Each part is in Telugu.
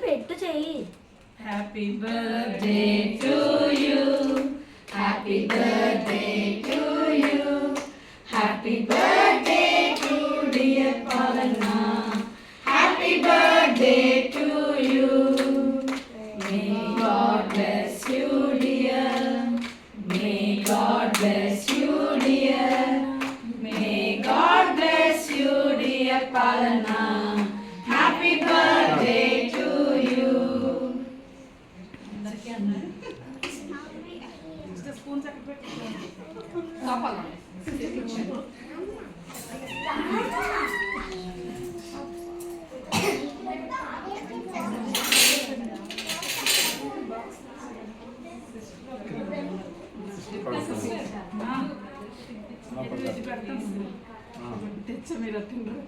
పెట్టు చెయ్యి. Happy birthday to you, happy birthday to you, happy birthday to dear Palana, happy birthday to you. May God bless you dear, may God bless you dear, may God bless you dear Palana, happy birthday to you. అందరికీ అన్నారు స్పూన్స్ అక్కడ పెట్టి తెచ్చ మీరు తిండ్రు.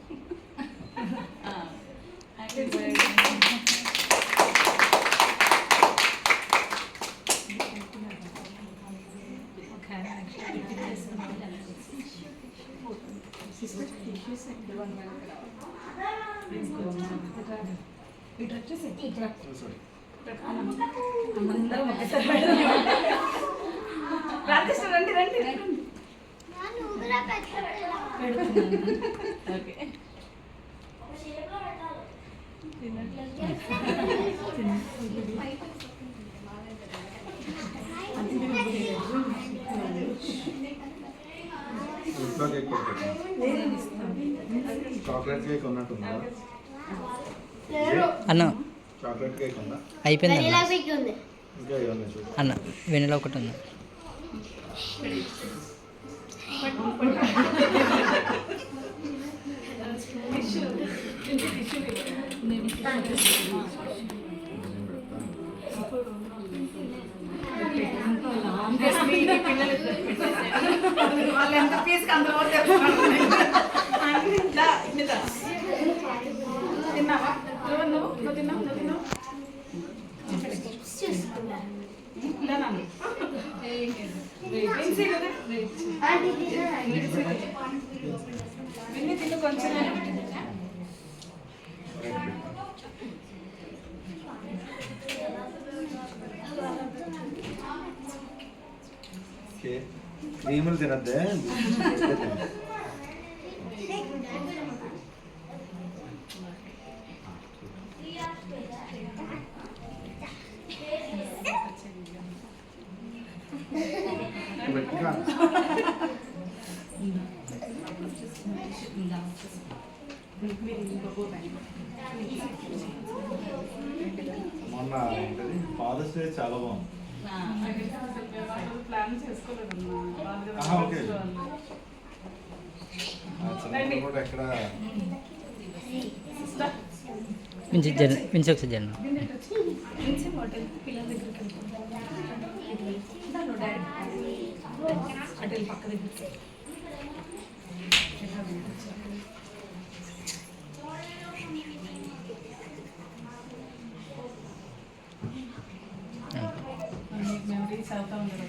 రాకేష్ రండి రండి రండి. ఓకే ఇంట్లో కేక్ చాక్లెట్ కేక్ ఉన్నట్టుందా అన్న? చాక్లెట్ కేక్ ఉందా? అయిపోయింది ఇంకా ఏమన్నా చూడు అన్న. వెనీలా ఒకటి ఉంది. వాళ్ళు ఎంత ఫీజుకి అందరూ తిన్నావా? నువ్వు తిన్నావు? తిను కొంచెం. క్రీములు తినద్దే. మొన్న ఏంటది ఫాదర్స్ డే చాలా బాగుంది. ప్లాన్ చేసుకోలేదు ఓకే కూడా ఎక్కడ మించి ఒకసారి జరగను. పిల్లల దగ్గరికి అటు పక్క దగ్గర మెమరీస్ అవుతా ఉండదు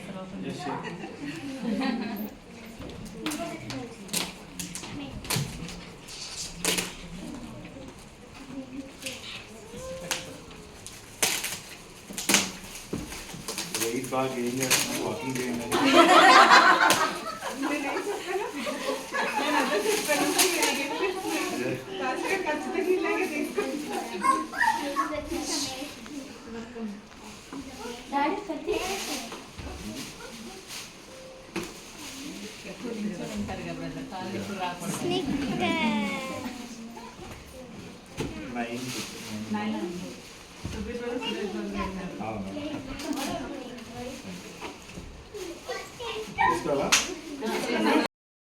వెయిట్ బాగా ఏం చేస్తున్నాం వాకింగ్ చేయండి.